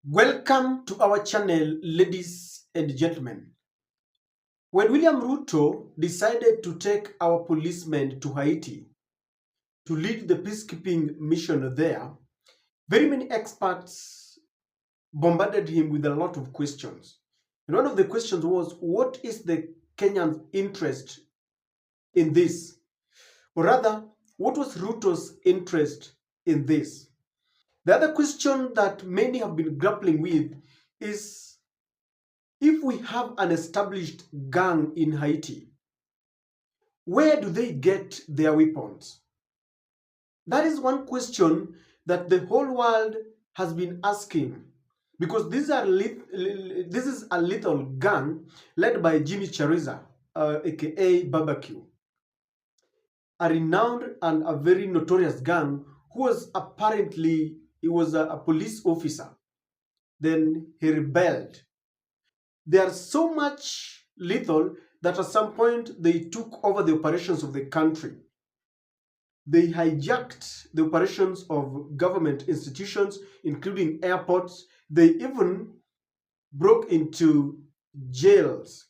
Welcome to our channel, ladies and gentlemen. When William Ruto decided to take our policemen to Haiti to lead the peacekeeping mission there, very many experts bombarded him with a lot of questions. And one of the questions was, what is the Kenyan interest in this? Or rather, what was Ruto's interest in this? The other question that many have been grappling with is, if we have an established gang in Haiti, where do they get their weapons? That is one question that the whole world has been asking, because this is a little gang led by Jimmy Chariza, aka Barbecue, a renowned and a very notorious gang who was apparently he was a police officer. Then he rebelled. They are so much lethal that at some point they took over the operations of the country. They hijacked the operations of government institutions, including airports. They even broke into jails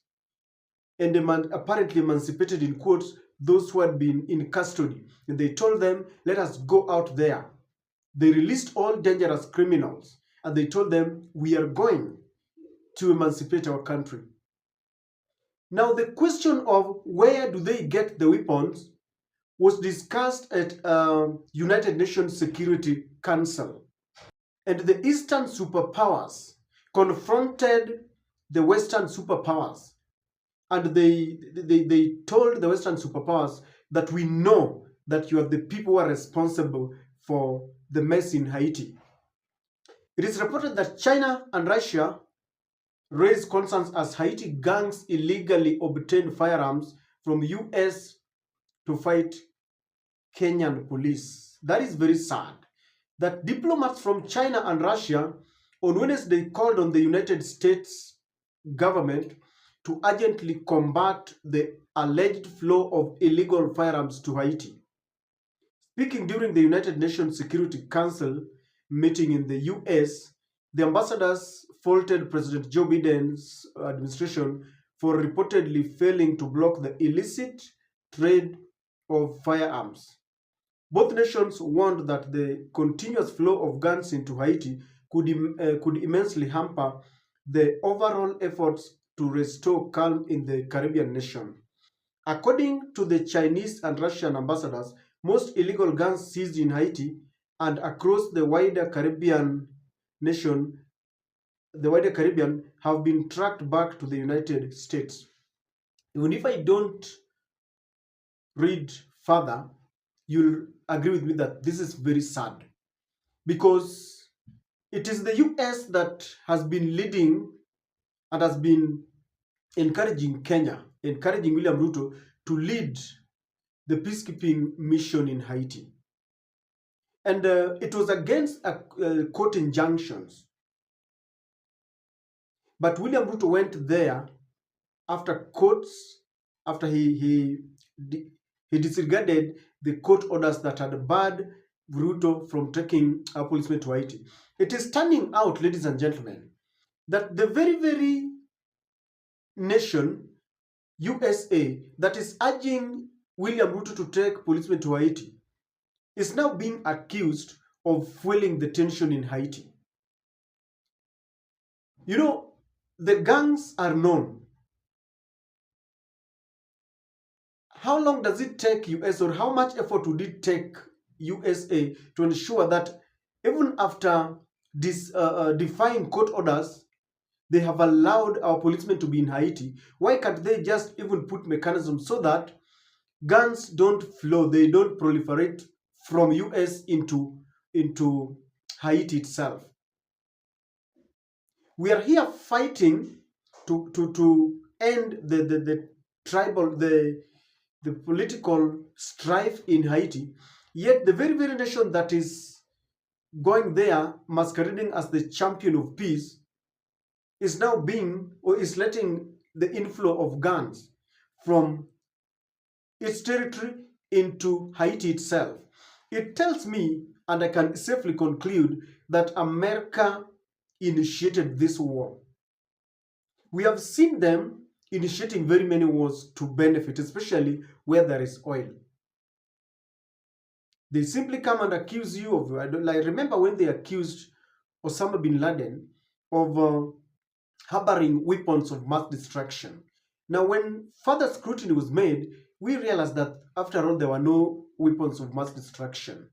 and apparently emancipated, in quotes, those who had been in custody. And they told them, let us go out there. They released all dangerous criminals and they told them, we are going to emancipate our country. Now, the question of where do they get the weapons was discussed at United Nations Security Council. And the Eastern superpowers confronted the Western superpowers. And they told the Western superpowers that we know that you are the people who are responsible for the mess in Haiti. It is reported that China and Russia raised concerns as Haiti gangs illegally obtained firearms from US to fight Kenyan police. That is very sad. That diplomats from China and Russia on Wednesday called on the United States government to urgently combat the alleged flow of illegal firearms to Haiti. Speaking during the United Nations Security Council meeting in the US, the ambassadors faulted President Joe Biden's administration for reportedly failing to block the illicit trade of firearms. Both nations warned that the continuous flow of guns into Haiti could immensely hamper the overall efforts to restore calm in the Caribbean nation. According to the Chinese and Russian ambassadors, most illegal guns seized in Haiti and across nation, the wider Caribbean, have been tracked back to the United States. Even if I don't read further, you'll agree with me that this is very sad, because it is the US that has been leading and has been encouraging William Ruto to lead the peacekeeping mission in Haiti. And it was against court injunctions. But William Ruto went there after courts, after he disregarded the court orders that had barred Ruto from taking a policeman to Haiti. It is turning out, ladies and gentlemen, that the very nation, USA, that is urging William Ruto to take policemen to Haiti is now being accused of fueling the tension in Haiti. You know, the gangs are known. How long does it take US, or how much effort would it take USA to ensure that even after this defying court orders, they have allowed our policemen to be in Haiti? Why can't they just even put mechanisms so that guns don't flow, they don't proliferate from US into Haiti itself? We are here fighting to end the tribal, the political strife in Haiti, yet the very nation that is going there masquerading as the champion of peace is now being, or is letting the inflow of guns from its territory into Haiti itself. It tells me, and I can safely conclude, that America initiated this war. We have seen them initiating very many wars to benefit, especially where there is oil. They simply come and accuse you of, I don't, like, remember when they accused Osama bin Laden of harboring weapons of mass destruction. Now, when further scrutiny was made, we realized that after all, there were no weapons of mass destruction.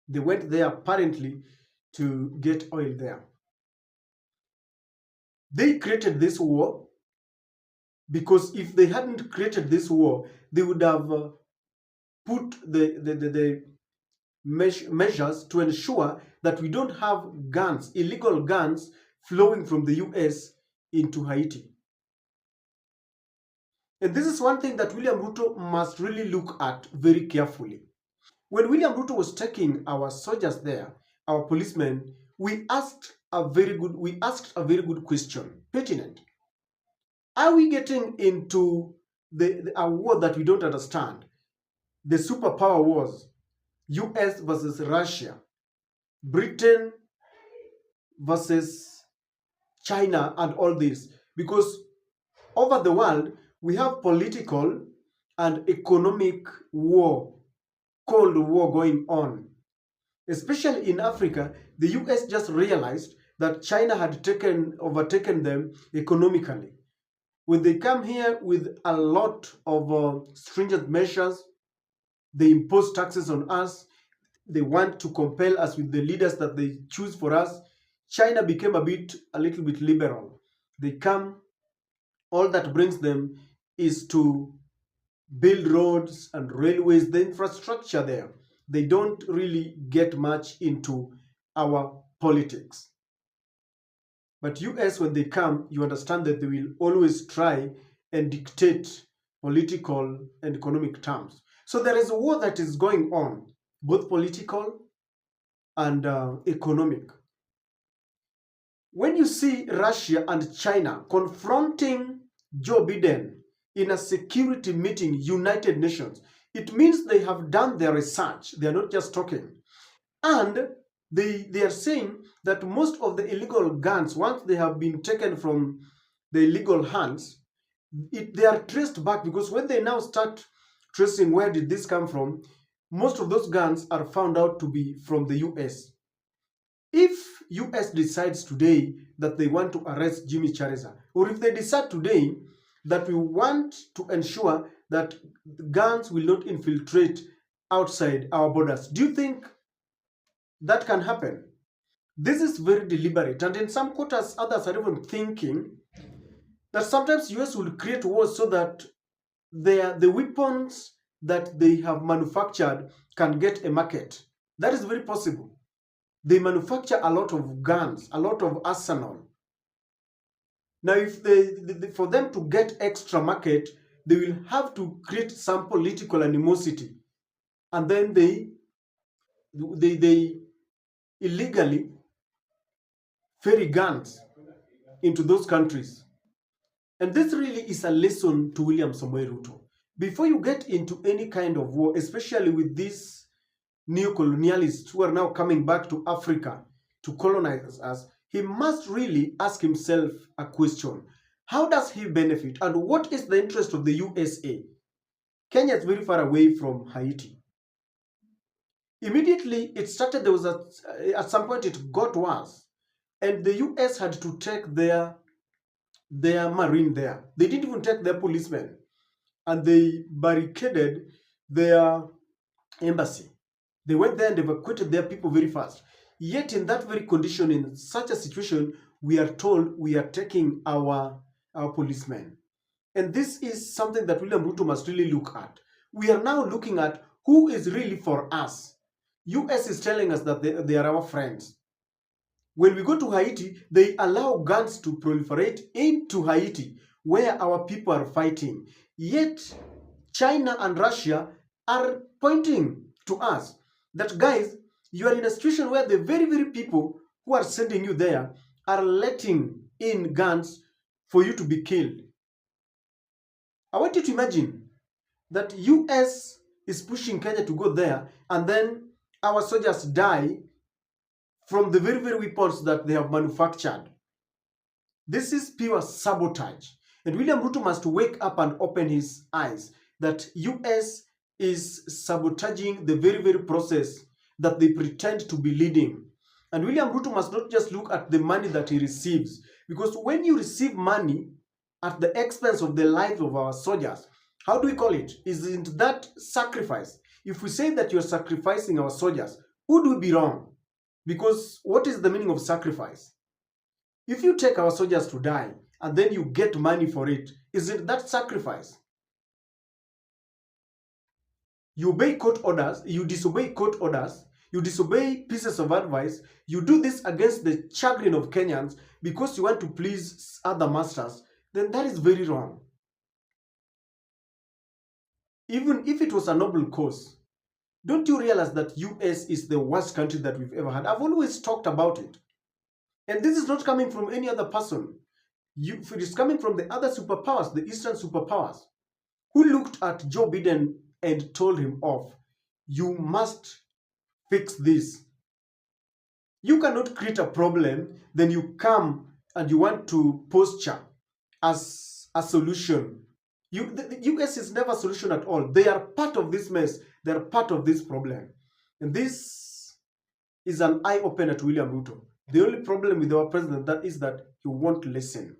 They went there apparently to get oil there. They created this war because if they hadn't created this war, they would have put the measures to ensure that we don't have guns, illegal guns, flowing from the US into Haiti. And this is one thing that William Ruto must really look at very carefully. When William Ruto was taking our soldiers there, our policemen, we asked a very good question, pertinent. Are we getting into a war that we don't understand? The superpower wars, US versus Russia, Britain versus China, and all this. Because over the world, we have political and economic war, Cold War going on. Especially in Africa, the US just realized that China had overtaken them economically. When they come here with a lot of stringent measures, they impose taxes on us. They want to compel us with the leaders that they choose for us. China became a little bit liberal. They come, all that brings them is to build roads and railways, the infrastructure there. They don't really get much into our politics. But US, when they come, you understand that they will always try and dictate political and economic terms. So there is a war that is going on, both political and economic. When you see Russia and China confronting Joe Biden in a security meeting, United Nations, it means they have done their research. They are not just talking. And they are saying that most of the illegal guns, once they have been taken from the illegal hands, they are traced back, because when they now start tracing where did this come from, most of those guns are found out to be from the US. If US decides today that they want to arrest Jimmy Chareza, or if they decide today that we want to ensure that guns will not infiltrate outside our borders, do you think that can happen? This is very deliberate, and in some quarters, others are even thinking that sometimes US will create wars so that the weapons that they have manufactured can get a market. That is very possible. They manufacture a lot of guns, a lot of arsenal. Now, if for them to get extra market, they will have to create some political animosity, and then they illegally ferry guns into those countries. And this really is a lesson to William Samoei Ruto. Before you get into any kind of war, especially with these neo-colonialists who are now coming back to Africa to colonize us, he must really ask himself a question. How does he benefit, and what is the interest of the USA? Kenya is very far away from Haiti. Immediately it started, at some point it got worse, and the US had to take their marine there. They didn't even take their policemen, and they barricaded their embassy. They went there and evacuated their people very fast. Yet in that very condition, in such a situation, we are told we are taking our policemen. And this is something that William Ruto must really look at. We are now looking at who is really for us. US is telling us that they are our friends. When we go to Haiti, they allow guns to proliferate into Haiti, where our people are fighting. Yet China and Russia are pointing to us that, guys, you are in a situation where the very, very people who are sending you there are letting in guns for you to be killed. I want you to imagine that US is pushing Kenya to go there, and then our soldiers die from the very, very weapons that they have manufactured. This is pure sabotage. And William Ruto must wake up and open his eyes that US is sabotaging the very, very process that they pretend to be leading. And William Ruto must not just look at the money that he receives, because when you receive money at the expense of the lives of our soldiers, how do we call it? Isn't that sacrifice? If we say that you're sacrificing our soldiers, would we be wrong? Because what is the meaning of sacrifice? If you take our soldiers to die and then you get money for it, isn't that sacrifice? You obey court orders, you disobey court orders, you disobey pieces of advice, you do this against the chagrin of Kenyans because you want to please other masters, then that is very wrong. Even if it was a noble cause, don't you realize that US is the worst country that we've ever had? I've always talked about it. And this is not coming from any other person. It is coming from the other superpowers, the Eastern superpowers, who looked at Joe Biden and told him off. You must fix this. You cannot create a problem, then you come and you want to posture as a solution. The US is never a solution at all. They are part of this mess. They are part of this problem. And this is an eye-opener to William Ruto. The only problem with our president is that he won't listen.